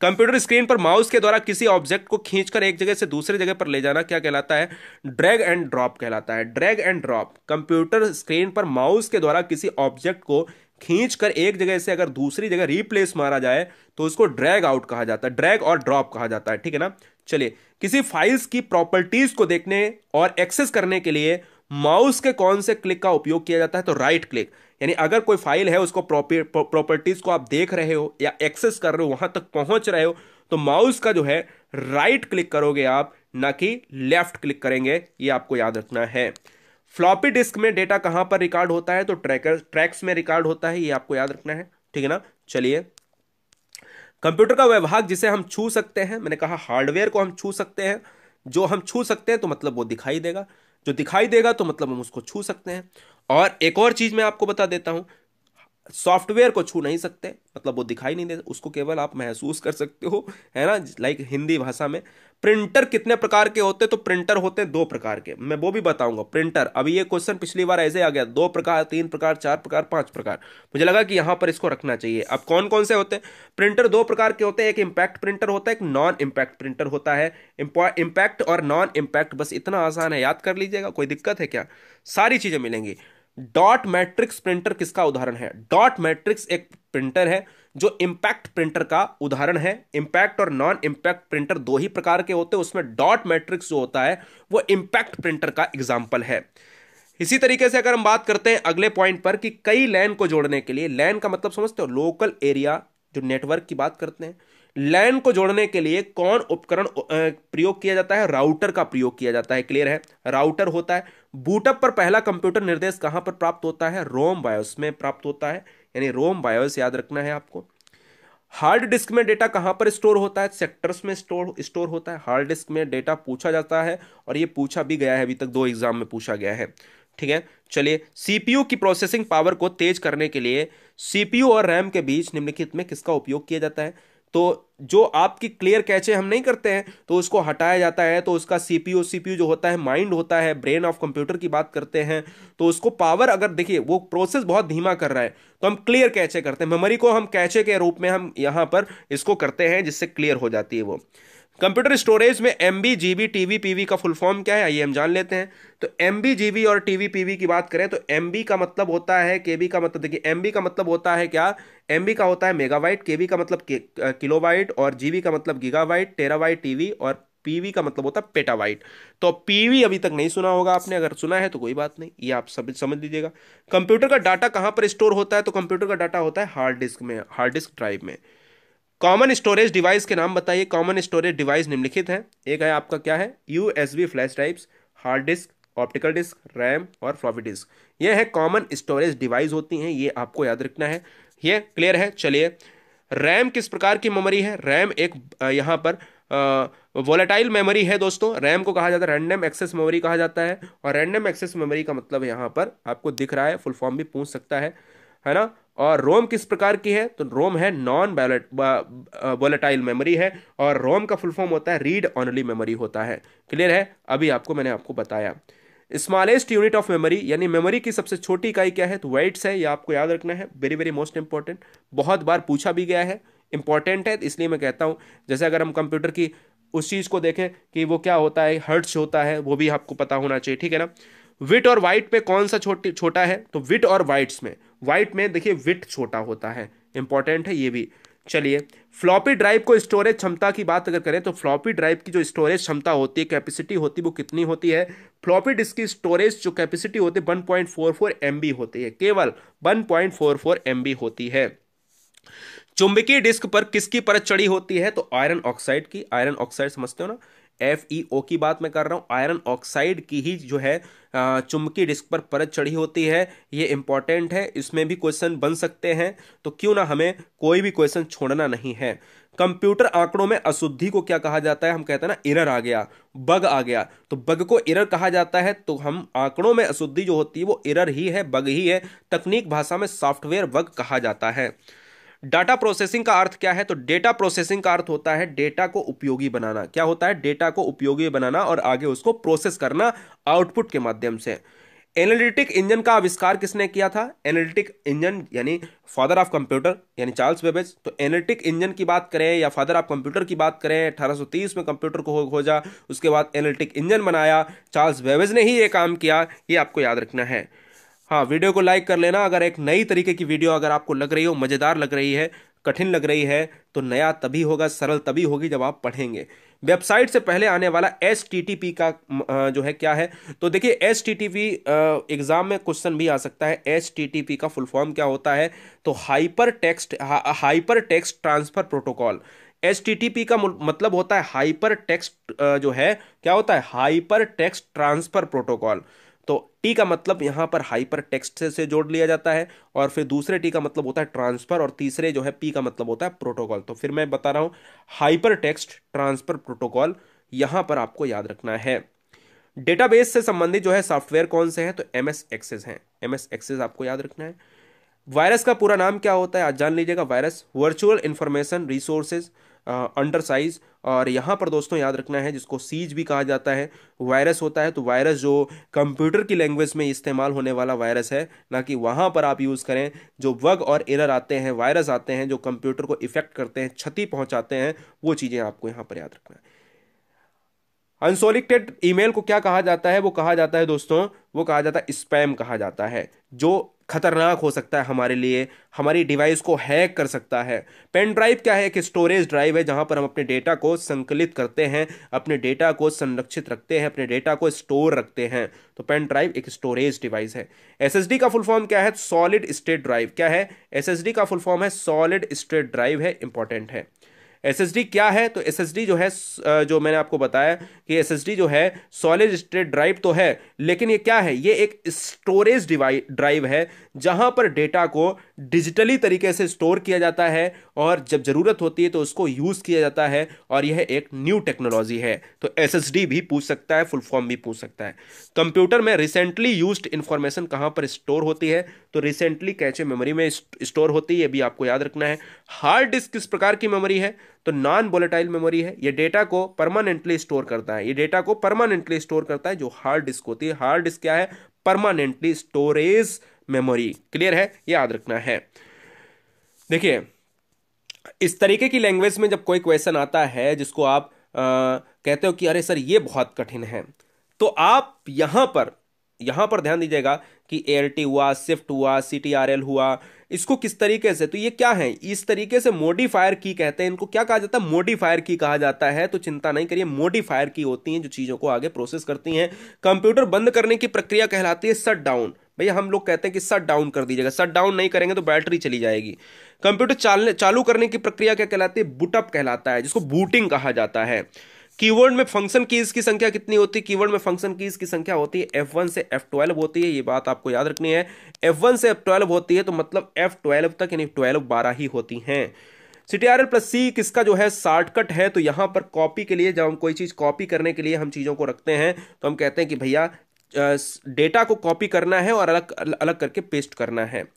कंप्यूटर स्क्रीन पर माउस के द्वारा किसी ऑब्जेक्ट को खींचकर एक जगह से दूसरी जगह पर ले जाना क्या कहलाता है? ड्रैग एंड ड्रॉप कहलाता है। Drag and drop, computer screen पर माउस के द्वारा किसी ऑब्जेक्ट को खींचकर एक जगह से अगर दूसरी जगह रिप्लेस मारा जाए तो उसको ड्रैग आउट कहा जाता है, ड्रैग और ड्रॉप कहा जाता है, ठीक है ना। चलिए, किसी फाइल्स की प्रॉपर्टीज को देखने और एक्सेस करने के लिए माउस के कौन से क्लिक का उपयोग किया जाता है? तो राइट क्लिक। यानी अगर कोई फाइल है, उसको प्रॉपर्टीज को आप देख रहे हो या एक्सेस कर रहे हो, वहां तक पहुंच रहे हो, तो माउस का जो है राइट क्लिक करोगे आप, ना कि लेफ्ट क्लिक करेंगे, ये आपको याद रखना है। फ्लॉपी डिस्क में डेटा कहां पर रिकॉर्ड होता है? तो ट्रैक्स में रिकॉर्ड होता है, ये आपको याद रखना है, ठीक है ना। चलिए, कंप्यूटर का वह भाग जिसे हम छू सकते हैं, मैंने कहा हार्डवेयर को हम छू सकते हैं। जो हम छू सकते हैं तो मतलब वो दिखाई देगा, जो दिखाई देगा तो मतलब हम उसको छू सकते हैं। और एक और चीज मैं आपको बता देता हूं, सॉफ्टवेयर को छू नहीं सकते, मतलब वो दिखाई नहीं दे, उसको केवल आप महसूस कर सकते हो, है ना। लाइक हिंदी भाषा में प्रिंटर कितने प्रकार के होते? तो प्रिंटर होते हैं 2 प्रकार के, मैं वो भी बताऊंगा। प्रिंटर, अभी ये क्वेश्चन पिछली बार ऐसे आ गया, 2 प्रकार, 3 प्रकार, 4 प्रकार, 5 प्रकार, मुझे लगा कि यहां पर इसको रखना चाहिए। अब कौन कौन से होते हैं प्रिंटर? 2 प्रकार के होते हैं, एक इंपैक्ट प्रिंटर होता है, एक नॉन इंपैक्ट प्रिंटर होता है। इंपैक्ट और नॉन इंपैक्ट, बस इतना आसान है, याद कर लीजिएगा, कोई दिक्कत है क्या? सारी चीजें मिलेंगी। डॉट मैट्रिक्स प्रिंटर किसका उदाहरण है? डॉट मैट्रिक्स एक प्रिंटर है जो इंपैक्ट प्रिंटर का उदाहरण है। इंपैक्ट और नॉन इंपैक्ट प्रिंटर 2 ही प्रकार के होते हैं, उसमें डॉट मैट्रिक्स जो होता है वो इंपैक्ट प्रिंटर का एग्जाम्पल है। इसी तरीके से अगर हम बात करते हैं अगले पॉइंट पर कि कई लैन को जोड़ने के लिए, लैन का मतलब समझते हो? लोकल एरिया, जो नेटवर्क की बात करते हैं। लैन को जोड़ने के लिए कौन उपकरण प्रयोग किया जाता है? राउटर का प्रयोग किया जाता है, क्लियर है, राउटर होता है। बूटअप पर पहला कंप्यूटर निर्देश कहां पर प्राप्त होता है? रोम बायोस में प्राप्त होता है, यानी रोम बायोस याद रखना है आपको। हार्ड डिस्क में डेटा कहां पर स्टोर होता है? सेक्टर्स में स्टोर होता है। हार्ड डिस्क में डेटा पूछा जाता है, और ये पूछा भी गया है, अभी तक 2 एग्जाम में पूछा गया है, ठीक है। चलिए, सीपीयू की प्रोसेसिंग पावर को तेज करने के लिए सीपीयू और रैम के बीच निम्नलिखित में किसका उपयोग किया जाता है? तो जो आपकी क्लियर कैचे हम नहीं करते हैं तो उसको हटाया जाता है, तो उसका सीपीयू जो होता है, माइंड होता है, ब्रेन ऑफ कंप्यूटर की बात करते हैं, तो उसको पावर, अगर देखिए वो प्रोसेस बहुत धीमा कर रहा है तो हम क्लियर कैचे करते हैं, मेमोरी को हम कैचे के रूप में हम यहां पर इसको करते हैं, जिससे क्लियर हो जाती है वो। कंप्यूटर स्टोरेज में एमबी, जीबी, टीबी, पीवी का फुल फॉर्म क्या है, आइए हम जान लेते हैं। तो एमबी, जीबी और टीबी, पीवी की बात करें तो एमबी का मतलब होता है, केबी का मतलब, देखिए एमबी का मतलब होता है क्या? एमबी का होता है मेगाबाइट, केबी का मतलब किलोबाइट, और जीबी का मतलब गीगाबाइट, टेराबाइट टीवी, और पीवी का मतलब होता है पेटाबाइट। तो पीवी अभी तक नहीं सुना होगा आपने, अगर सुना है तो कोई बात नहीं, ये आप सब समझ लीजिएगा। कंप्यूटर का डाटा कहां पर स्टोर होता है? तो कंप्यूटर का डाटा होता है हार्ड डिस्क में, हार्ड डिस्क ड्राइव में। कॉमन स्टोरेज डिवाइस के नाम बताइए। कॉमन स्टोरेज डिवाइस निम्नलिखित है, एक है आपका क्या है? USB flash drives, hard disk, optical disk, RAM और फ्लॉपी डिस्क, ये है कॉमन स्टोरेज डिवाइस होती हैं, ये आपको याद रखना है, ये क्लियर है। चलिए, रैम किस प्रकार की मेमोरी है? रैम एक यहाँ पर वोलेटाइल मेमोरी है दोस्तों। रैम को कहा जाता है रैंडम एक्सेस मेमोरी कहा जाता है, और रैंडम एक्सेस मेमोरी का मतलब यहाँ पर आपको दिख रहा है, फुल फॉर्म भी पूछ सकता है ना। और रोम किस प्रकार की है? तो रोम है नॉन वोलेटाइल मेमोरी है, और रोम का फुल फॉर्म होता है रीड ऑनली मेमोरी होता है, क्लियर है। अभी मैंने आपको बताया। स्मॉलेस्ट यूनिट ऑफ मेमोरी, यानी मेमोरी की सबसे छोटी इकाई क्या है? तो वाइट्स है, ये आपको याद रखना है, वेरी वेरी मोस्ट इंपॉर्टेंट, बहुत बार पूछा भी गया है, इंपॉर्टेंट है, इसलिए मैं कहता हूं। जैसे अगर हम कंप्यूटर की उस चीज को देखें कि वो क्या होता है, हर्ट्ज होता है, वो भी आपको पता होना चाहिए, ठीक है ना। विट और वाइट में कौन सा छोटा है? तो विट और वाइट्स में, वाइट में देखिए विट छोटा होता है, इंपॉर्टेंट है ये भी। चलिए, फ्लॉपी ड्राइव को स्टोरेज क्षमता की बात अगर करें तो फ्लॉपी ड्राइव की जो स्टोरेज क्षमता होती है, कैपेसिटी होती है, वो कितनी होती है? फ्लॉपी डिस्क की स्टोरेज जो कैपेसिटी होती है 1.44 MB होती है, केवल 1.44 MB होती है। चुंबकीय डिस्क पर किसकी परत चढ़ी होती है? तो आयरन ऑक्साइड की। आयरन ऑक्साइड समझते हो ना, FeO की बात मैं कर रहा हूं, आयरन ऑक्साइड की ही जो है चुंबकीय डिस्क पर परत चढ़ी होती है, ये इंपॉर्टेंट है, इसमें भी क्वेश्चन बन सकते हैं, तो क्यों ना हमें कोई भी क्वेश्चन छोड़ना नहीं है। कंप्यूटर आंकड़ों में अशुद्धि को क्या कहा जाता है? हम कहते हैं ना एरर आ गया, बग आ गया, तो बग को एरर कहा जाता है। तो हम आंकड़ों में अशुद्धि जो होती है वो एरर ही है, बग ही है, तकनीक भाषा में सॉफ्टवेयर बग कहा जाता है। डाटा प्रोसेसिंग का अर्थ क्या है? तो डेटा प्रोसेसिंग का अर्थ होता है डेटा को उपयोगी बनाना। क्या होता है? डेटा को उपयोगी बनाना और आगे उसको प्रोसेस करना आउटपुट के माध्यम से। एनालिटिक इंजन का आविष्कार किसने किया था? एनालिटिक इंजन यानी फादर ऑफ कंप्यूटर यानी चार्ल्स बेबेज। तो एनालिटिक इंजन की बात करें या फादर ऑफ कंप्यूटर की बात करें, 1830 में कंप्यूटर को खोजा, उसके बाद एनालिटिक इंजन बनाया, चार्ल्स बेबेज ने ही ये काम किया, ये आपको याद रखना है। हाँ, वीडियो को लाइक कर लेना। अगर एक नई तरीके की वीडियो अगर आपको लग रही हो, मजेदार लग रही है, कठिन लग रही है, तो नया तभी होगा, सरल तभी होगी जब आप पढ़ेंगे। वेबसाइट से पहले आने वाला HTTP का जो है क्या है? तो देखिए HTTP एग्जाम में क्वेश्चन भी आ सकता है। HTTP का फुल फॉर्म क्या होता है? तो hyper text transfer protocol. HTTP का मतलब होता है हाइपर टेक्स्ट, जो है क्या होता है? Hyper text transfer protocol. तो टी का मतलब यहां पर हाइपर टेक्स्ट से जोड़ लिया जाता है, और फिर दूसरे टी का मतलब होता है ट्रांसफर, और तीसरे जो है पी का मतलब होता है प्रोटोकॉल। तो फिर मैं बता रहा हूं हाइपर टेक्स्ट ट्रांसफर प्रोटोकॉल, यहां पर आपको याद रखना है। डेटाबेस से संबंधित जो है सॉफ्टवेयर कौन से हैं? तो MS एक्सेस हैं। MS एक्सेस आपको याद रखना है। वायरस का पूरा नाम क्या होता है? आज जान लीजिएगा। Virus virtual information resources under size, और यहाँ पर दोस्तों याद रखना है जिसको सीज भी कहा जाता है, वायरस होता है। तो वायरस जो कंप्यूटर की लैंग्वेज में इस्तेमाल होने वाला वायरस है, ना कि वहाँ पर आप यूज़ करें जो बग और एरर आते हैं, वायरस आते हैं जो कंप्यूटर को इफेक्ट करते हैं, क्षति पहुंचाते हैं, वो चीज़ें आपको यहाँ पर याद रखना है। अनसॉलिसिटेड ईमेल को क्या कहा जाता है? वो कहा जाता है दोस्तों, वो कहा जाता है स्पैम कहा जाता है, जो खतरनाक हो सकता है हमारे लिए, हमारी डिवाइस को हैक कर सकता है। पेन ड्राइव क्या है? एक स्टोरेज ड्राइव है जहां पर हम अपने डेटा को संकलित करते हैं, अपने डेटा को संरक्षित रखते हैं, अपने डेटा को स्टोर रखते हैं। तो पेन ड्राइव एक स्टोरेज डिवाइस है। SSD का फुल फॉर्म क्या है? Solid state drive. क्या है? SSD का फुल फॉर्म है सॉलिड स्टेट ड्राइव है, इंपॉर्टेंट है। SSD क्या है? तो SSD जो है जो मैंने आपको बताया कि SSD जो है सॉलिड स्टेट ड्राइव तो है, लेकिन ये क्या है? ये एक स्टोरेज ड्राइव है जहां पर डेटा को डिजिटली तरीके से स्टोर किया जाता है, और जब जरूरत होती है तो उसको यूज किया जाता है, और यह एक न्यू टेक्नोलॉजी है। तो SSD भी पूछ सकता है, फुल फॉर्म भी पूछ सकता है। कंप्यूटर में रिसेंटली यूज्ड इंफॉर्मेशन कहां पर स्टोर होती है? तो रिसेंटली कैचे मेमोरी में स्टोर होती है, ये भी आपको याद रखना है। हार्ड डिस्क किस प्रकार की मेमोरी है? तो नॉन वोलेटाइल मेमोरी है। ये डेटा को परमानेंटली स्टोर करता है, ये डेटा को परमानेंटली स्टोर करता है, जो हार्ड डिस्क होती है। हार्ड डिस्क क्या है? Permanently storage memory. क्लियर है? याद रखना है। देखिए, इस तरीके की लैंग्वेज में जब कोई क्वेश्चन आता है जिसको आप कहते हो कि अरे सर ये बहुत कठिन है, तो आप यहां पर ध्यान दीजिएगा कि ALT हुआ, शिफ्ट हुआ, CTRL हुआ, इसको किस तरीके से, तो ये क्या है? इस तरीके से मॉडिफायर की कहते हैं इनको। क्या कहा जाता है? मॉडिफायर की कहा जाता है। तो चिंता नहीं करिए, मॉडिफायर की होती हैं जो चीजों को आगे प्रोसेस करती हैं। कंप्यूटर बंद करने की प्रक्रिया कहलाती है शट डाउन। भैया हम लोग कहते हैं कि शट डाउन कर दीजिएगा, शट डाउन नहीं करेंगे तो बैटरी चली जाएगी। कंप्यूटर चालू करने की प्रक्रिया क्या कहलाती है? बूटअप कहलाता है, जिसको बूटिंग कहा जाता है। कीवर्ड में फंक्शन कीज की संख्या कितनी होती है? कीवर्ड में फंक्शन कीज की संख्या होती है F1 से F12 होती है, ये बात आपको याद रखनी है। F1 से F12 होती है, तो मतलब F12 तक यानी 12 ही होती हैं। CTRL+C किसका जो है शॉर्टकट है? तो यहां पर कॉपी के लिए, जब हम कोई चीज कॉपी करने के लिए हम चीजों को रखते हैं, तो हम कहते हैं कि भैया डेटा को कॉपी करना है और अलग अलग करके पेस्ट करना है।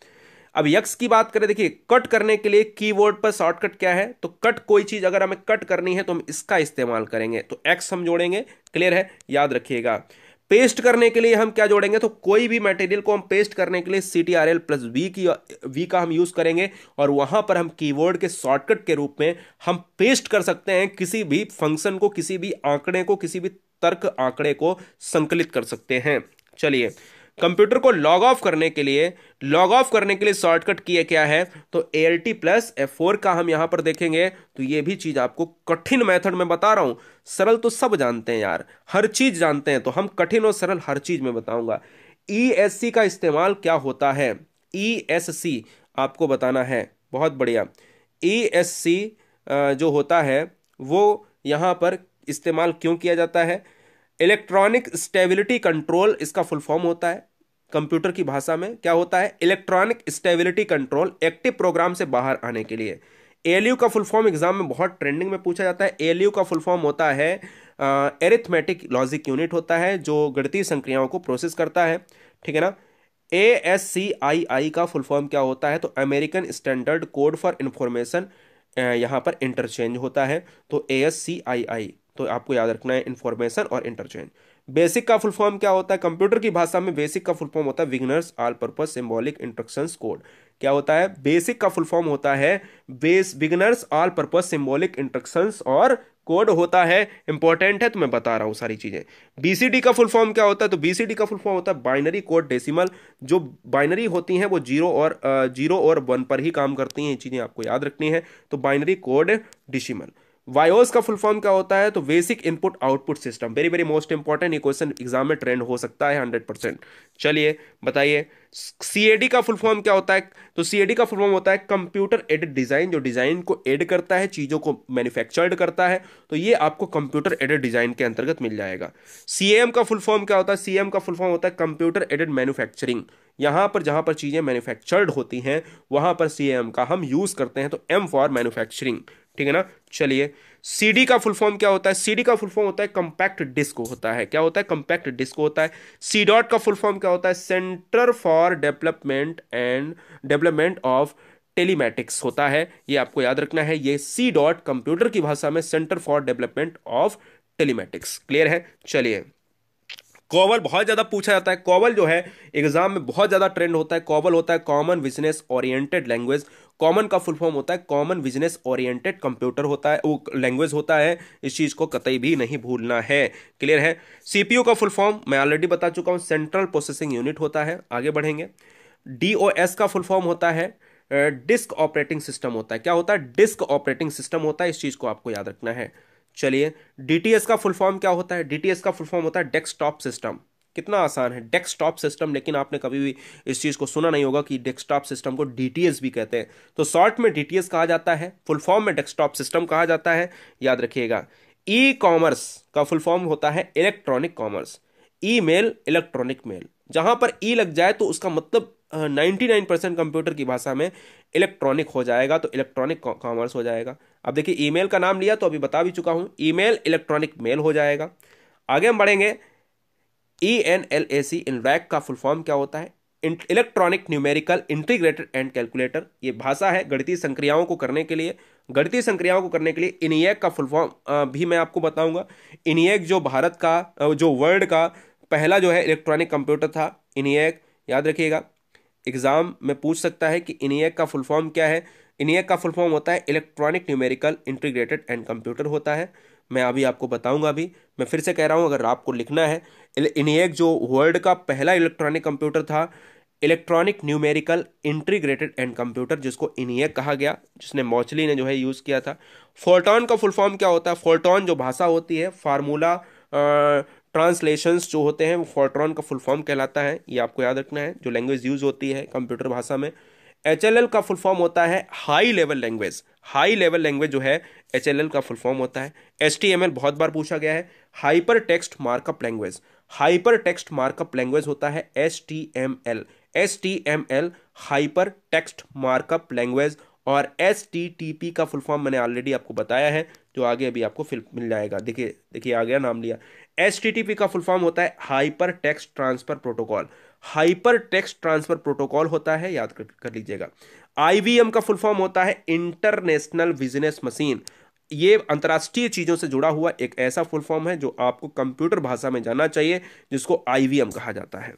अब यक्स की बात करें, देखिए कट करने के लिए कीबोर्ड पर शॉर्टकट क्या है? तो कट, कोई चीज अगर हमें कट करनी है तो हम इसका इस्तेमाल करेंगे, तो एक्स हम जोड़ेंगे। क्लियर है? याद रखिएगा। पेस्ट करने के लिए हम क्या जोड़ेंगे? तो कोई भी मटेरियल को हम पेस्ट करने के लिए CTRL+V का हम यूज करेंगे, और वहां पर हम कीबोर्ड के शॉर्टकट के रूप में हम पेस्ट कर सकते हैं किसी भी फंक्शन को, किसी भी आंकड़े को, किसी भी तर्क आंकड़े को संकलित कर सकते हैं। चलिए, कंप्यूटर को लॉग ऑफ करने के लिए शॉर्टकट किया क्या है? तो ALT+F4 का हम यहां पर देखेंगे। तो ये भी चीज आपको कठिन मेथड में बता रहा हूं, सरल तो सब जानते हैं यार, हर चीज जानते हैं, तो हम कठिन और सरल हर चीज में बताऊंगा। ESC का इस्तेमाल क्या होता है? ESC आपको बताना है। बहुत बढ़िया। ESC जो होता है वो यहां पर इस्तेमाल क्यों किया जाता है? इलेक्ट्रॉनिक स्टेबिलिटी कंट्रोल इसका फुल फॉर्म होता है। कंप्यूटर की भाषा में क्या होता है? Electronic stability control, active program से बाहर आने के लिए। ALU का फुल फॉर्म एग्जाम में बहुत ट्रेंडिंग में पूछा जाता है। ALU का फुल फॉर्म होता है एरिथमेटिक लॉजिक यूनिट होता है, जो गणितीय संक्रियाओं को प्रोसेस करता है। ठीक है ना? ASCII का फुल फॉर्म क्या होता है? तो American standard code for information, यहां पर इंटरचेंज होता है। तो ASCII तो आपको याद रखना है, इंफॉर्मेशन और इंटरचेंज। बेसिक का फुल फॉर्म क्या होता है? कंप्यूटर की भाषा में बेसिक का फुल फॉर्म होता है beginners all purpose symbolic instructions code. क्या होता है? बेसिक का फुल फॉर्म होता है beginners all purpose symbolic instructions और कोड होता है। इंपॉर्टेंट है तो मैं बता रहा हूं सारी चीजें। बीसीडी का फुल फॉर्म क्या होता है? तो बीसीडी का फुल फॉर्म होता है बाइनरी कोड डेसिमल। जो बाइनरी होती हैं वो जीरो और वन पर ही काम करती हैं, ये चीजें आपको याद रखनी है। तो बाइनरी कोड डेसिमल। वायोस का फुल फॉर्म क्या होता है? तो basic input output system. Very very most important, ये क्वेश्चन एग्जाम में ट्रेंड हो सकता है 100%। चलिए बताइए सीएडी का फुल फॉर्म क्या होता है? तो सीएडी का फुल फॉर्म होता है कंप्यूटर एडेड डिजाइन, जो डिजाइन को एड करता है, चीजों को मैन्युफैक्चर्ड करता है। तो ये आपको कंप्यूटर एडेड डिजाइन के अंतर्गत मिल जाएगा। सीएम का फुल फॉर्म क्या होता है? सीएम का फुल फॉर्म होता है कंप्यूटर एडेड मैन्युफैक्चरिंग। यहां पर जहां पर चीजें मैन्युफैक्चर्ड होती हैं वहां पर सीएम का हम यूज करते हैं, तो एम फॉर मैन्युफैक्चरिंग। ठीक है ना? चलिए सीडी का फुल फॉर्म क्या होता है? सीडी का फुल फॉर्म होता है कंपैक्ट डिस्क होता है। क्या होता है? कंपैक्ट डिस्क होता है। सी डॉट का फुल फॉर्म क्या होता है? Centre for development of telematics होता है। ये आपको याद रखना है। ये सी डॉट कंप्यूटर की भाषा में centre for development of telematics. Clear है? चलिए कॉबल बहुत ज्यादा पूछा जाता है। कॉबल जो है एग्जाम में बहुत ज्यादा ट्रेंड होता है। कॉबल होता है common business oriented language. Common का फुल फॉर्म होता है कॉमन बिजनेस ओरिएंटेड कंप्यूटर होता है, वो लैंग्वेज होता है। इस चीज को कतई भी नहीं भूलना है। क्लियर है? सीपीयू का फुल फॉर्म मैं ऑलरेडी बता चुका हूं, सेंट्रल प्रोसेसिंग यूनिट होता है। आगे बढ़ेंगे। डीओएस का फुल फॉर्म होता है डिस्क ऑपरेटिंग सिस्टम होता है। क्या होता है? डिस्क ऑपरेटिंग सिस्टम होता है। इस चीज को आपको याद रखना है। चलिए डीटीएस का फुल फॉर्म क्या होता है? डीटीएस का फुल फॉर्म होता है डेस्कटॉप सिस्टम। कितना आसान है, डेस्कटॉप सिस्टम। लेकिन आपने कभी भी इस चीज को सुना नहीं होगा कि डेस्कटॉप सिस्टम को डीटीएस भी कहते हैं। तो शॉर्ट में डीटीएस कहा जाता है, फुल फॉर्म में डेस्कटॉप सिस्टम कहा जाता है। याद रखिएगा। ई कॉमर्स का फुल फॉर्म होता है electronic commerce. Email electronic mail. जहां पर ई लग जाए तो उसका मतलब 99% कंप्यूटर की भाषा में इलेक्ट्रॉनिक हो जाएगा, तो इलेक्ट्रॉनिक कॉमर्स हो जाएगा। अब देखिए ईमेल का नाम लिया तो अभी बता भी चुका हूं, ईमेल इलेक्ट्रॉनिक मेल हो जाएगा। आगे हम बढ़ेंगे। ENLAC इनवैक का फुल फॉर्म क्या होता है? Electronic numerical integrated and calculator. ये भाषा है गणितीय संक्रियाओं को करने के लिए। गणितीय संक्रियाओं को करने के लिए इनिएक का फुल फॉर्म भी मैं आपको बताऊंगा। इनिएक जो भारत का जो वर्ल्ड का पहला जो है इलेक्ट्रॉनिक कंप्यूटर था, इनिएक। याद रखिएगा एग्जाम में पूछ सकता है कि इनिएक का फुल फॉर्म क्या है। इनिएक का फुल फॉर्म होता है electronic numerical integrated and computer होता है। मैं अभी आपको बताऊंगा। अभी मैं फिर से कह रहा हूं, अगर आपको लिखना है, इनिएक जो वर्ल्ड का पहला इलेक्ट्रॉनिक कंप्यूटर था, electronic numerical integrated and computer, जिसको इनिएक कहा गया, जिसने मॉचली ने जो है यूज किया था। फोर्टॉन का फुल फॉर्म क्या होता है? फोर्टॉन जो भाषा होती है, फार्मूला ट्रांसलेशंस जो होते हैं, वो फोर्ट्रॉन का फुल फॉर्म कहलाता है। ये आपको याद रखना है, जो लैंग्वेज यूज होती है कंप्यूटर भाषा में। HLL का फुल फॉर्म होता है high level language. High level language जो है HLL का फुल फॉर्म होता है। HTML बहुत बार पूछा गया है, hyper text markup language. Hyper text markup language होता है HTML। HTML hyper text markup language. और HTTP का फुल फॉर्म मैंने ऑलरेडी आपको बताया है, जो आगे अभी आपको फिल मिल जाएगा। देखिए देखिए आ गया, नाम लिया। HTTP का फुल फॉर्म होता है hyper text transfer protocol. Hyper text transfer protocol होता है, याद कर लीजिएगा। IBM का फुल फॉर्म होता है इंटरनेशनल बिजनेस मशीन। ये अंतर्राष्ट्रीय चीजों से जुड़ा हुआ एक ऐसा फुल फॉर्म है जो आपको कंप्यूटर भाषा में जानना चाहिए, जिसको IBM कहा जाता है।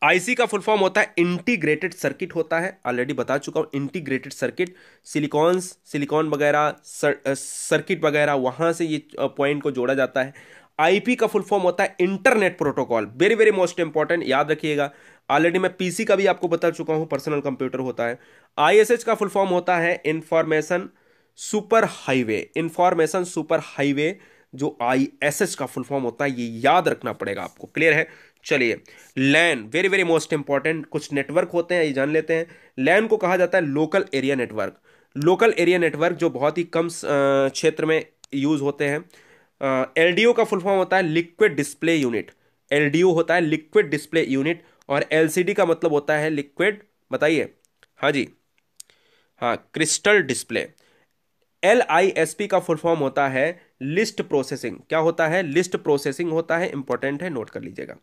आईसी का फुल फॉर्म होता है इंटीग्रेटेड सर्किट होता है, ऑलरेडी बता चुका हूं। इंटीग्रेटेड सर्किट, सिलिकॉन वगैरह, सर्किट वगैरह, वहां से ये पॉइंट को जोड़ा जाता है। आईपी का फुल फॉर्म होता है internet protocol. Very very most important, याद रखिएगा। ऑलरेडी मैं पीसी का भी आपको बता चुका हूं, पर्सनल कंप्यूटर होता है। आईएसएच का फुल फॉर्म होता है information super highway. Information super highway जो आईएसएच का फुल फॉर्म होता है, ये याद रखना पड़ेगा आपको। क्लियर है? चलिए लैन, वेरी वेरी मोस्ट इंपॉर्टेंट। कुछ नेटवर्क होते हैं, ये जान लेते हैं। लैन को कहा जाता है local area network. Local area network जो बहुत ही कम क्षेत्र में यूज होते हैं। एलडीओ का फुल फॉर्म होता है लिक्विड डिस्प्ले यूनिट। एलडीओ होता है लिक्विड डिस्प्ले यूनिट। और एलसीडी का मतलब होता है लिक्विड, बताइए। हाँ जी, हाँ, क्रिस्टल डिस्प्ले। LISP का फुल फॉर्म होता है लिस्ट प्रोसेसिंग। क्या होता है? लिस्ट प्रोसेसिंग होता है, इंपॉर्टेंट है, नोट कर लीजिएगा।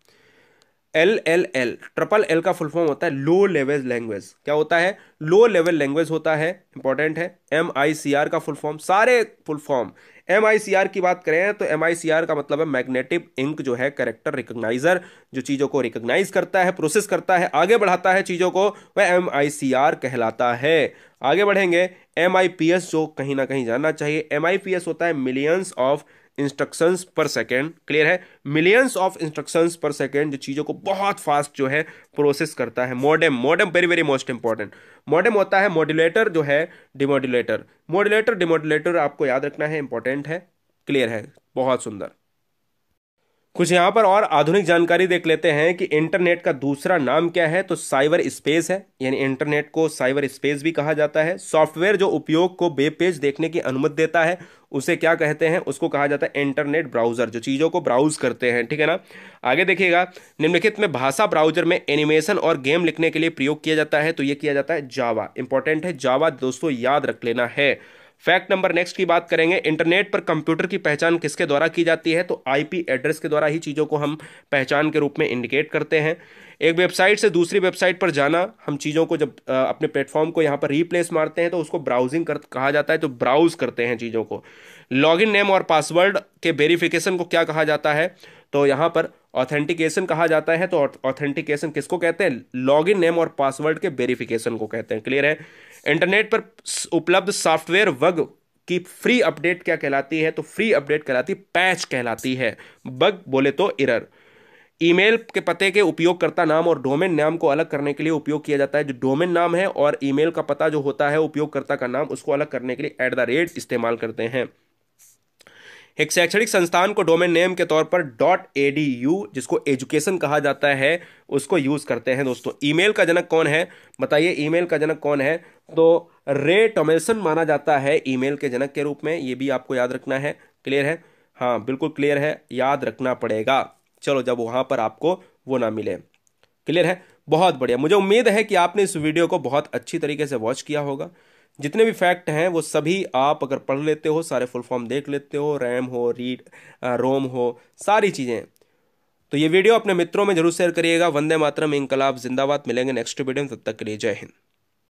ट्रिपल एल का फुल फॉर्म होता है लो लेवल लैंग्वेज। क्या होता है? लो लेवल लैंग्वेज होता है, इंपॉर्टेंट है। MICR का फुल फॉर्म, सारे फुल फॉर्म MICR की बात करें तो MICR का मतलब है मैग्नेटिक इंक जो है कैरेक्टर रिकॉग्नाइजर, जो चीजों को रिकॉग्नाइज करता है, प्रोसेस करता है, आगे बढ़ाता है चीजों को, वह MICR कहलाता है। आगे बढ़ेंगे, MIPS जो कहीं ना कहीं जानना चाहिए। MIPS होता है मिलियंस ऑफ इंस्ट्रक्शंस पर सेकेंड। क्लियर है, मिलियंस ऑफ इंस्ट्रक्शंस पर सेकेंड, जो चीजों को बहुत फास्ट जो है प्रोसेस करता है। Modem, modem very very most important. Modem होता है मॉड्यूलेटर जो है डिमॉड्यूलेटर। मॉड्यूलेटर डिमॉड्यूलेटर आपको याद रखना है, इंपॉर्टेंट है। क्लियर है, बहुत सुंदर। कुछ यहां पर और आधुनिक जानकारी देख लेते हैं कि इंटरनेट का दूसरा नाम क्या है, तो साइबर स्पेस है, यानी इंटरनेट को साइबर स्पेस भी कहा जाता है। सॉफ्टवेयर जो उपयोग को वेब पेज देखने की अनुमति देता है उसे क्या कहते हैं, उसको कहा जाता है इंटरनेट ब्राउजर, जो चीजों को ब्राउज करते हैं। ठीक है ना। आगे देखिएगा, निम्नलिखित में भाषा ब्राउजर में एनिमेशन और गेम लिखने के लिए प्रयोग किया जाता है, तो यह किया जाता है जावा। इंपॉर्टेंट है जावा, दोस्तों याद रख लेना है। फैक्ट नंबर नेक्स्ट की बात करेंगे, इंटरनेट पर कंप्यूटर की पहचान किसके द्वारा की जाती है, तो आईपी एड्रेस के द्वारा ही चीजों को हम पहचान के रूप में इंडिकेट करते हैं। एक वेबसाइट से दूसरी वेबसाइट पर जाना, हम चीजों को जब अपने प्लेटफॉर्म को यहाँ पर रिप्लेस मारते हैं तो उसको ब्राउजिंग कहा जाता है, तो ब्राउज करते हैं चीजों को। लॉगिन नेम और पासवर्ड के वेरिफिकेशन को क्या कहा जाता है, तो यहाँ पर ऑथेंटिकेशन कहा जाता है। तो ऑथेंटिकेशन किसको कहते हैं, लॉगिन नेम और पासवर्ड के वेरिफिकेशन को कहते हैं। क्लियर है। इंटरनेट पर उपलब्ध सॉफ्टवेयर बग की फ्री अपडेट क्या कहलाती है, तो फ्री अपडेट कहलाती है पैच कहलाती है। बग बोले तो एरर। ईमेल के पते के उपयोगकर्ता नाम और डोमेन नाम को अलग करने के लिए उपयोग किया जाता है। जो डोमेन नाम है और ईमेल का पता जो होता है उपयोगकर्ता का नाम, उसको अलग करने के लिए @ इस्तेमाल करते हैं। एक शैक्षणिक संस्थान को डोमेन नेम के तौर पर .edu, जिसको एजुकेशन कहा जाता है, उसको यूज करते हैं। दोस्तों ईमेल का जनक कौन है, बताइए ईमेल का जनक कौन है, तो रे टॉमलिंसन माना जाता है ईमेल के जनक के रूप में, ये भी आपको याद रखना है। क्लियर है, हाँ बिल्कुल क्लियर है, याद रखना पड़ेगा। चलो जब वहां पर आपको वो ना मिले। क्लियर है, बहुत बढ़िया। मुझे उम्मीद है कि आपने इस वीडियो को बहुत अच्छी तरीके से वॉच किया होगा। जितने भी फैक्ट हैं वो सभी आप अगर पढ़ लेते हो, सारे फुल फॉर्म देख लेते हो, रैम हो, रोम हो, सारी चीज़ें, तो ये वीडियो अपने मित्रों में जरूर शेयर करिएगा। वंदे मातरम, इंकलाब जिंदाबाद। मिलेंगे नेक्स्ट वीडियो में, तब तक के लिए जय हिंद।